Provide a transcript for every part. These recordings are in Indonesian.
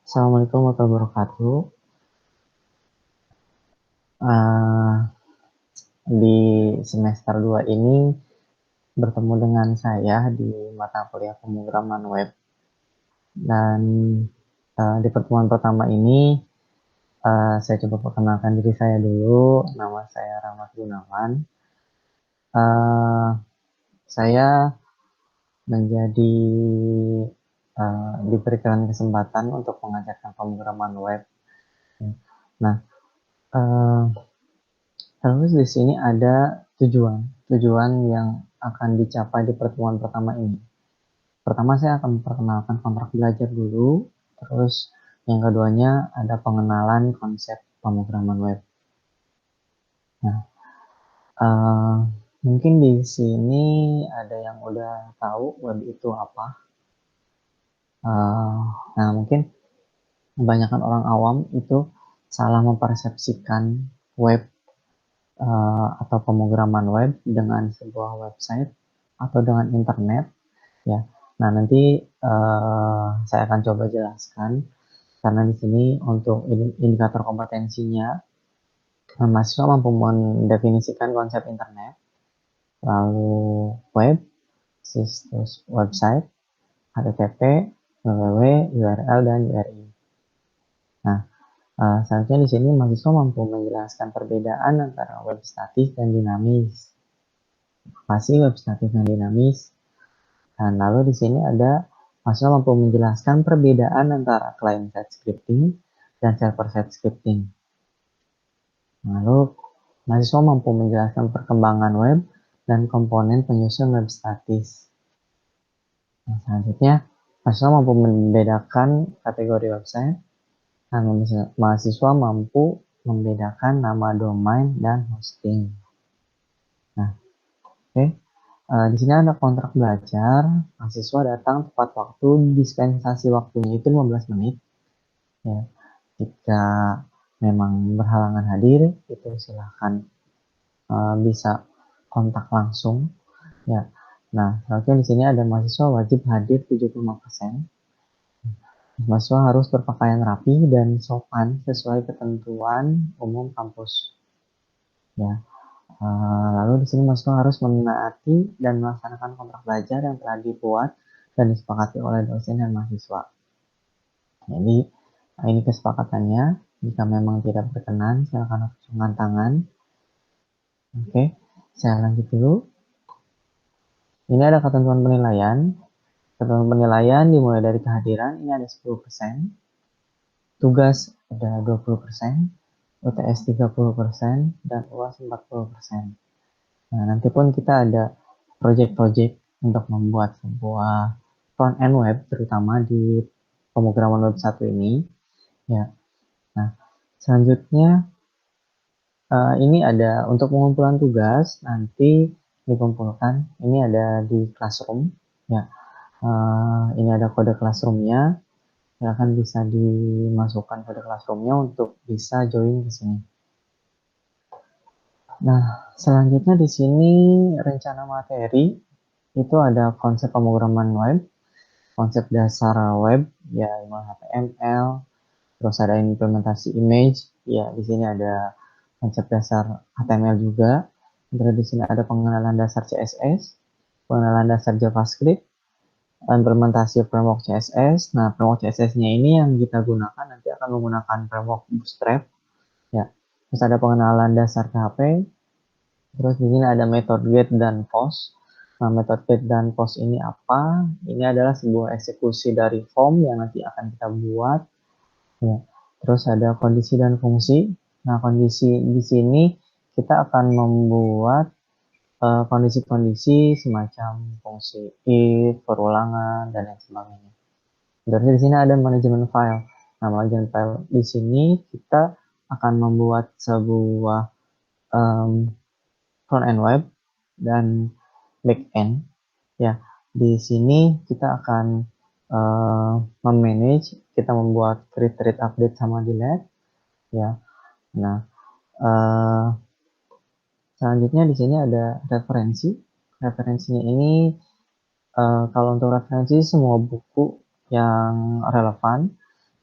Assalamualaikum warahmatullahi wabarakatuh. Eh, di semester 2 ini bertemu dengan saya di mata kuliah pemrograman web. Dan di pertemuan pertama ini saya coba perkenalkan diri saya dulu. Nama saya Rahmat Gunawan. Eh, saya menjadi diberikan kesempatan untuk mengajarkan pemrograman web. Nah, eh, terus di sini ada tujuan yang akan dicapai di pertemuan pertama ini. Pertama saya akan memperkenalkan kontrak belajar dulu, terus yang keduanya ada pengenalan konsep pemrograman web. Nah, uh, mungkin di sini ada yang udah tahu web itu apa. Uh, nah, mungkin kebanyakan orang awam itu salah mempersepsikan web atau pemrograman web dengan sebuah website atau dengan internet, ya. Nah, nanti saya akan coba jelaskan karena di sini untuk indikator kompetensinya mahasiswa mampu mendefinisikan konsep internet, lalu web, situs website, HTTP, www, URL, dan URI. Nah, selanjutnya di sini mahasiswa mampu menjelaskan perbedaan antara web statis dan dinamis. Pasti web statis dan dinamis. Dan lalu di sini ada mahasiswa mampu menjelaskan perbedaan antara client-side scripting dan server-side scripting. Lalu mahasiswa mampu menjelaskan perkembangan web dan komponen penyusun web statis. Nah, selanjutnya, mahasiswa mampu membedakan kategori website dan mahasiswa mampu membedakan nama domain dan hosting. Nah, oke. Di sini ada kontrak belajar, mahasiswa datang tepat waktu, dispensasi waktunya itu 15 menit. Ya, jika memang berhalangan hadir, itu silahkan bisa kontak langsung. Ya, nah selanjutnya di sini ada mahasiswa wajib hadir 75%. Mahasiswa harus berpakaian rapi dan sopan sesuai ketentuan umum kampus. Ya, lalu di sini mahasiswa harus menaati dan melaksanakan kontrak belajar yang telah dibuat dan disepakati oleh dosen dan mahasiswa. Jadi ini kesepakatannya. Jika memang tidak berkenan, silakan acungkan tangan. Oke, saya lanjut dulu. Ini ada ketentuan penilaian. Ketentuan penilaian dimulai dari kehadiran, ini ada 10%. Tugas ada 20%. UTS 30%, dan UAS 40%. Nah, nanti pun kita ada project-project untuk membuat sebuah front end web, terutama di pemrograman web 1 ini. Ya. Nah, selanjutnya ini ada untuk pengumpulan tugas, nanti dikumpulkan. Ini ada di Classroom. Ya. Ini ada kode Classroom-nya. Silahkan bisa dimasukkan kode Classroom-nya untuk bisa join ke sini. Nah, selanjutnya di sini rencana materi itu ada konsep pemrograman web, konsep dasar web, ya HTML, terus ada implementasi image, ya di sini ada konsep dasar HTML juga, terus di sini ada pengenalan dasar CSS, pengenalan dasar JavaScript, implementasi framework CSS. Nah, framework CSS-nya ini yang kita gunakan nanti akan menggunakan framework Bootstrap, ya. Terus ada pengenalan dasar PHP. Terus di sini ada metode get dan post. Nah, metode get dan post ini apa? Ini adalah sebuah eksekusi dari form yang nanti akan kita buat. Ya. Terus ada kondisi dan fungsi. Nah, kondisi di sini kita akan membuat kondisi-kondisi semacam fungsi if, perulangan, dan lain sebagainya. Terus di sini ada manajemen file. Nah, manajemen file di sini kita akan membuat sebuah front end web dan back end. Ya, di sini kita akan memanage, kita membuat create, update sama delete. Ya, nah selanjutnya di sini ada referensi. Referensinya ini kalau untuk referensi semua buku yang relevan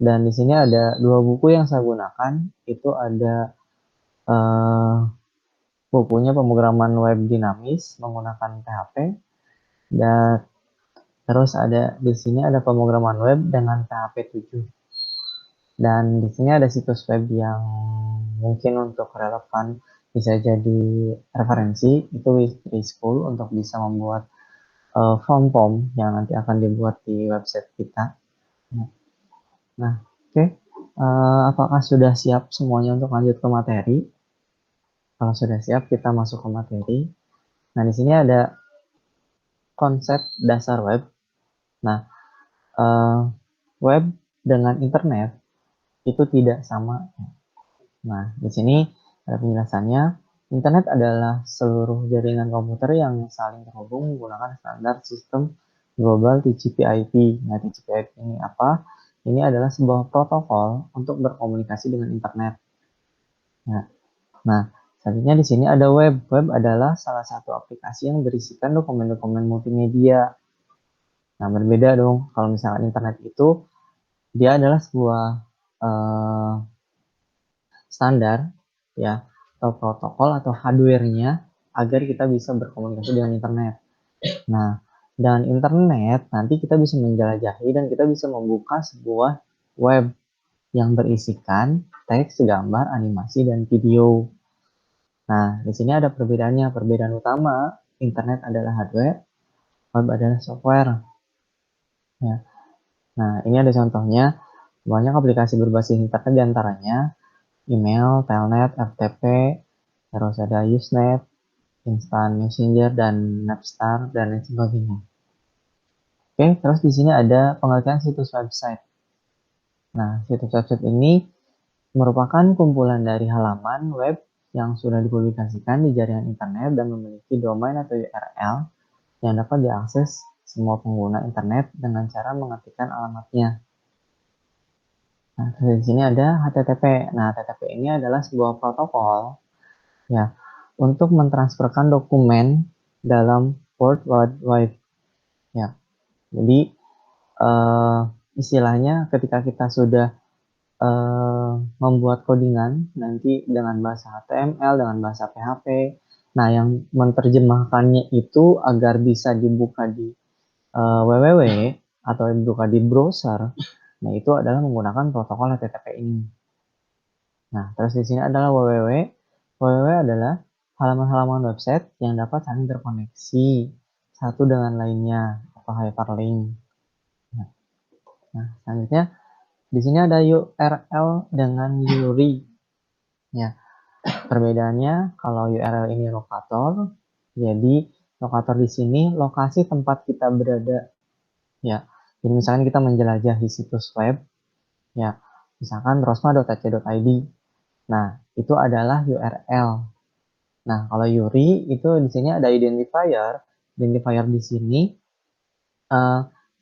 Dan di sini ada dua buku yang saya gunakan. Itu ada bukunya pemrograman web dinamis menggunakan PHP, dan terus ada di sini ada pemrograman web dengan PHP 7. Dan di sini ada situs web yang mungkin untuk relevan bisa jadi referensi, itu Wistri School untuk bisa membuat form-form yang nanti akan dibuat di website kita. Nah, oke. Apakah sudah siap semuanya untuk lanjut ke materi? Kalau sudah siap, kita masuk ke materi. Nah, di sini ada konsep dasar web. Nah, web dengan internet itu tidak sama. Nah, di sini ada penjelasannya. Internet adalah seluruh jaringan komputer yang saling terhubung menggunakan standar sistem global TCP/IP. Nah, TCP/IP ini apa? Ini adalah sebuah protokol untuk berkomunikasi dengan internet. Nah, selanjutnya di sini ada web. Web adalah salah satu aplikasi yang berisikan dokumen-dokumen multimedia. Nah, berbeda dong. Kalau misalkan internet itu, dia adalah sebuah standar, ya, atau protokol atau hardware-nya agar kita bisa berkomunikasi dengan internet. Nah, dengan internet nanti kita bisa menjelajahi dan kita bisa membuka sebuah web yang berisikan teks, gambar, animasi, dan video. Nah, di sini ada perbedaannya. Perbedaan utama, internet adalah hardware, web adalah software. Ya. Nah, ini ada contohnya. Banyak aplikasi berbasis internet diantaranya email, telnet, FTP, terus ada Usenet, Instant Messenger, dan Napster, dan lain sebagainya. Oke, terus di sini ada pengertian situs website. Nah, situs website ini merupakan kumpulan dari halaman web yang sudah dipublikasikan di jaringan internet dan memiliki domain atau URL yang dapat diakses semua pengguna internet dengan cara mengetikkan alamatnya. Nah, di sini ada HTTP. Nah, HTTP ini adalah sebuah protokol, ya, untuk mentransferkan dokumen dalam World Wide Web. Ya, jadi istilahnya ketika kita sudah membuat codingan nanti dengan bahasa HTML, dengan bahasa PHP, nah yang menerjemahkannya itu agar bisa dibuka di www atau dibuka di browser, nah itu adalah menggunakan protokol HTTP ini. Nah, terus di sini adalah www. Www adalah halaman-halaman website yang dapat saling terkoneksi satu dengan lainnya atau hyperlink. Nah, selanjutnya di sini ada URL dengan URI. Ya, perbedaannya kalau URL ini lokator, jadi lokator di sini lokasi tempat kita berada. Ya, jadi misalkan kita menjelajahi situs web, ya, misalkan rosma.ac.id. Nah, itu adalah URL. Nah, kalau URI itu di sini ada identifier. Identifier di sini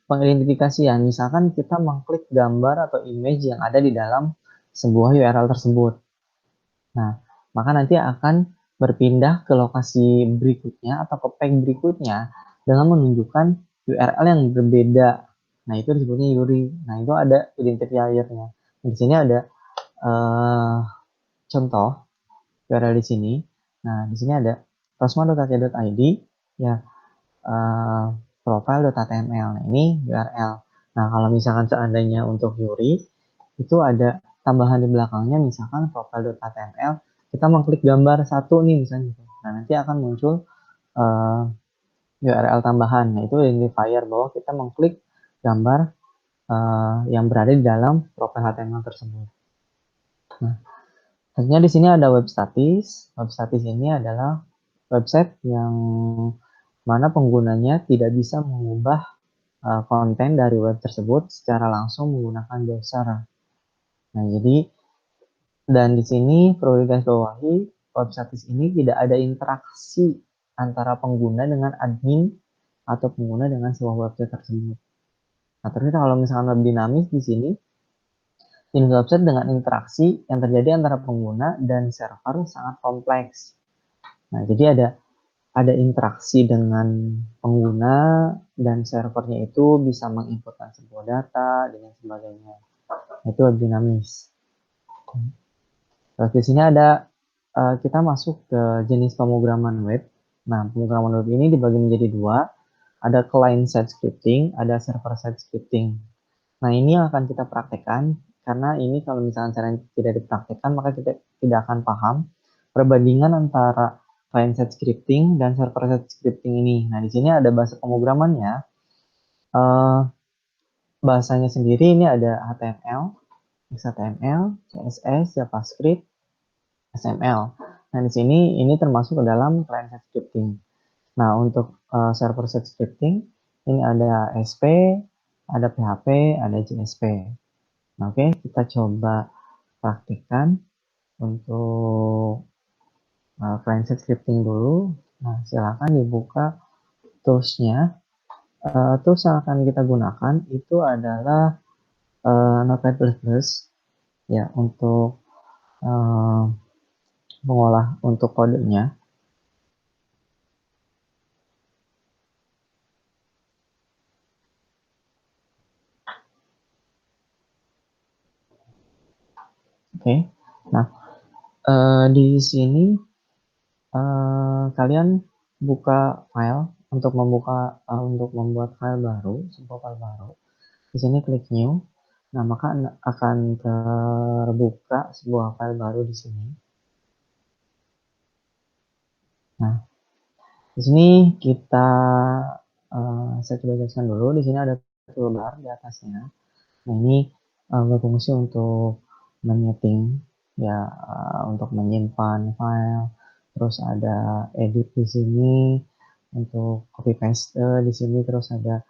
pengidentifikasian. Misalkan kita mengklik gambar atau image yang ada di dalam sebuah URL tersebut. Nah, maka nanti akan berpindah ke lokasi berikutnya atau ke page berikutnya dengan menunjukkan URL yang berbeda. Nah, itu disebutnya URI. Nah, itu ada identifier-nya. Di sini ada contoh URL di sini. Nah, di sini ada rosma.ac.id, ya, profile.html. Nah, ini URL. Nah, kalau misalkan seandainya untuk URI, itu ada tambahan di belakangnya, misalkan profile.html, kita mengklik gambar satu nih misalnya. Nah, nanti akan muncul URL tambahan. Nah, itu identifier bahwa kita mengklik gambar yang berada di dalam profile HTML tersebut. Nah, selanjutnya di sini ada web statis. Web statis ini adalah website yang mana penggunanya tidak bisa mengubah konten dari web tersebut secara langsung menggunakan browser. Nah, jadi dan di sini perlu digarisbawahi, web statis ini tidak ada interaksi antara pengguna dengan admin atau pengguna dengan sebuah website tersebut. Nah, ternyata kalau misalkan web dinamis di sini, jenis website dengan interaksi yang terjadi antara pengguna dan server sangat kompleks. Nah, jadi ada interaksi dengan pengguna dan servernya itu bisa menginputkan sebuah data dan sebagainya. itu web dinamis. Terus di sini ada kita masuk ke jenis pemrograman web. Nah, pemrograman web ini dibagi menjadi dua. Ada client side scripting, ada server side scripting. Nah, ini yang akan kita praktekkan karena ini kalau misalnya caranya tidak dipraktekkan maka kita tidak akan paham perbandingan antara client side scripting dan server side scripting ini. Nah, di sini ada bahasa pemrogramannya. Bahasanya sendiri ini ada HTML, XHTML, CSS, JavaScript, XML. Nah, di sini ini termasuk ke dalam client side scripting. Nah, untuk server side scripting ini ada SP, ada PHP, ada JSP. Nah, oke, kita coba praktikkan untuk client side scripting dulu. Nah, silakan dibuka toolsnya. Tools yang akan kita gunakan itu adalah Notepad++, ya, untuk mengolah untuk kodenya. Oke, nah di sini kalian buka file untuk membuat file baru, sebuah file baru. Di sini klik new. Nah, maka akan terbuka sebuah file baru di sini. Nah, di sini kita saya coba jelaskan dulu. Di sini ada toolbar di atasnya. Nah, ini berfungsi untuk menyeting, ya, untuk menyimpan file. Terus ada edit di sini untuk copy paste di sini. Terus ada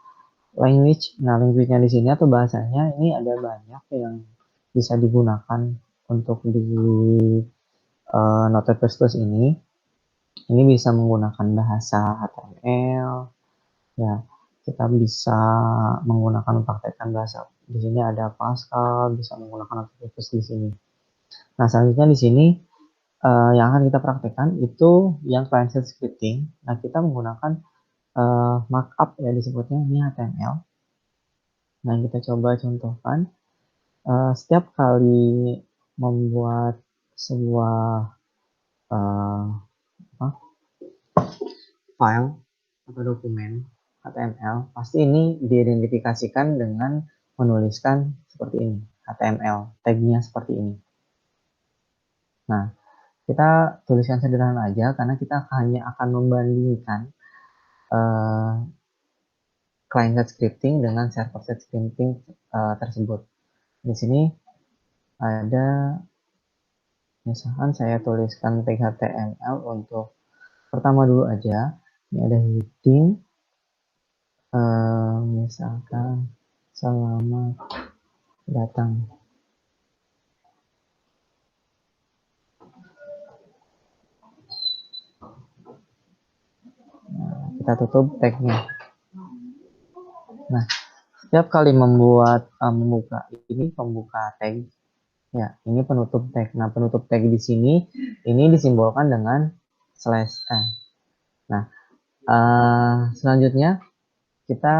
language. Nah, language-nya di sini atau bahasanya ini ada banyak yang bisa digunakan untuk di Notepad++ ini. Ini bisa menggunakan bahasa HTML, ya, kita bisa menggunakan praktekkan bahasa. Di sini ada Pascal, bisa menggunakan Notepad+ di sini. Nah, selanjutnya di sini yang akan kita praktekkan itu yang client side scripting. Nah, kita menggunakan markup, ya, disebutnya ini HTML. Nah, kita coba contohkan. Setiap kali membuat sebuah file atau dokumen HTML, pasti ini diidentifikasikan dengan menuliskan seperti ini, HTML, tag-nya seperti ini. Nah, kita tuliskan sederhana aja karena kita hanya akan membandingkan client side scripting dengan server side scripting tersebut. Di sini ada, misalkan saya tuliskan tag HTML untuk pertama dulu aja. Ini ada heading, misalkan selamat datang. Nah, kita tutup tagnya. Nah, setiap kali membuka ini pembuka tag, ya, ini penutup tag. Nah, penutup tag di sini ini disimbolkan dengan slash n. Nah, selanjutnya kita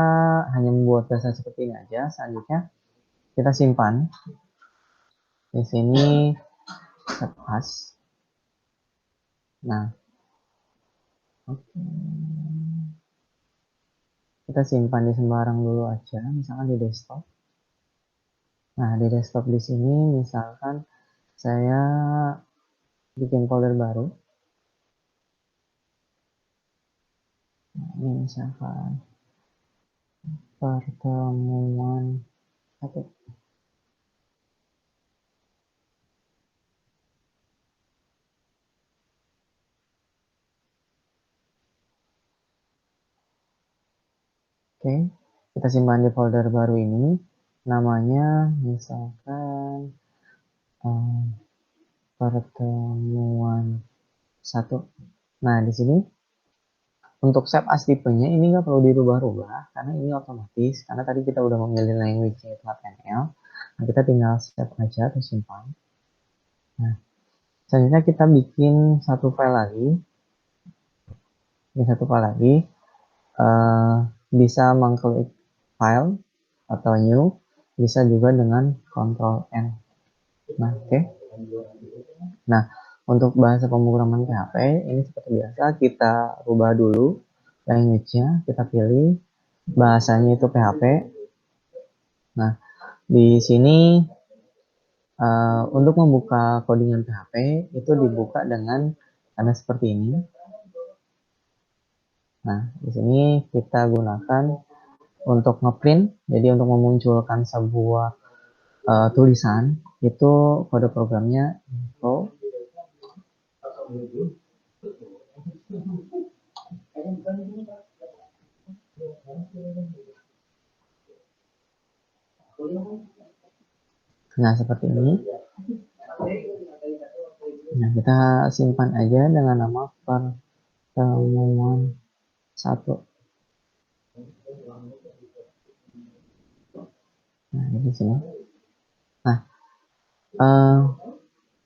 hanya membuat bahasa seperti ini aja. Selanjutnya kita simpan di sini save as. Nah, oke. Kita simpan di sembarang dulu aja, misalkan di desktop. Nah, di desktop di sini misalkan saya bikin folder baru. Nah, ini misalkan pertemuan satu. Oke, kita simpan di folder baru ini. Namanya misalkan pertemuan satu. Nah, di sini untuk save as tipenya ini nggak perlu dirubah-rubah karena ini otomatis. Karena tadi kita udah memilih language yaitu HTML. Nah, kita tinggal save aja atau simpan. Nah, selanjutnya kita bikin satu file lagi. Bikin satu file lagi. Bisa mengklik file atau new. bisa juga dengan Ctrl N. Nah, oke. Nah, untuk bahasa pemrograman PHP ini seperti biasa kita rubah dulu language-nya, kita pilih bahasanya itu PHP. Nah, di sini untuk membuka codingan PHP itu dibuka dengan tanda seperti ini. Nah, di sini kita gunakan untuk ngeprint, jadi untuk memunculkan sebuah tulisan itu kode programnya info. Nah, seperti ini. Nah, kita simpan aja dengan nama pertemuan 1. Nah, di sini. Nah,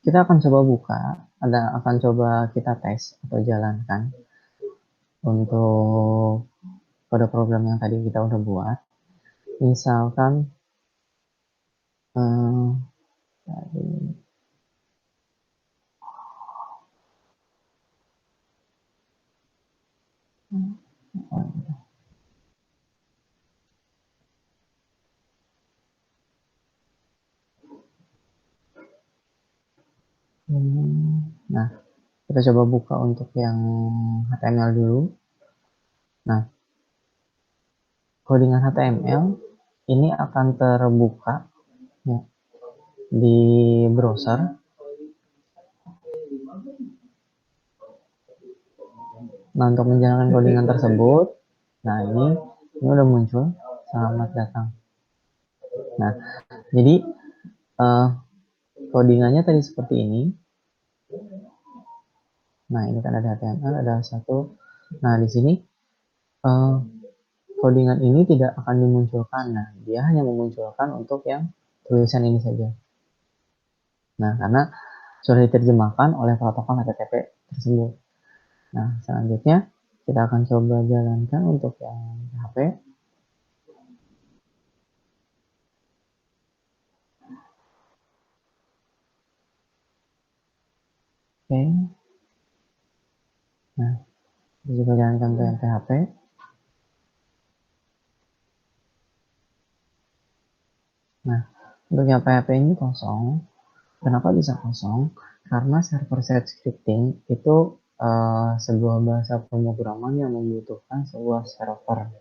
kita akan coba buka, akan coba kita tes atau jalankan untuk kode program yang tadi kita udah buat. Misalkan tadi nah, kita coba buka untuk yang HTML dulu. Nah, codingan HTML ini akan terbuka ya, di browser. Nah, untuk menjalankan codingan tersebut, nah ini udah muncul. Selamat datang. Nah, jadi codingannya tadi seperti ini. Nah, ini kan ada HTML, ada satu. Nah, di sini codingan ini tidak akan dimunculkan. Nah, dia hanya memunculkan untuk yang tulisan ini saja. Nah, karena sudah diterjemahkan oleh protokol HTTP tersebut. Nah, selanjutnya kita akan coba jalankan untuk yang PHP. Oke. Nah, kita coba jalankan untuk yang PHP. Nah, untuk yang PHP ini kosong. Kenapa bisa kosong? Karena server-side scripting itu sebuah bahasa pemrograman yang membutuhkan sebuah server.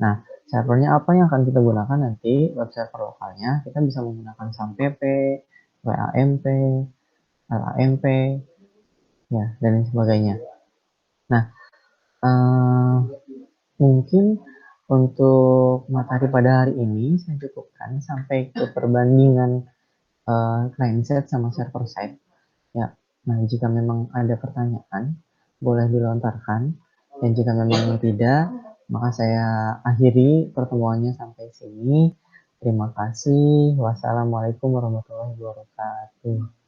Nah, servernya apa yang akan kita gunakan nanti? Web server lokalnya kita bisa menggunakan SAMPP, WAMP, LAMP, ya, dan lain sebagainya. Nah, mungkin untuk materi pada hari ini saya cukupkan sampai ke perbandingan client side sama server side. Ya, nah jika memang ada pertanyaan, boleh dilontarkan. Dan jika memang tidak, maka saya akhiri pertemuannya sampai sini. Terima kasih. Wassalamualaikum warahmatullahi wabarakatuh.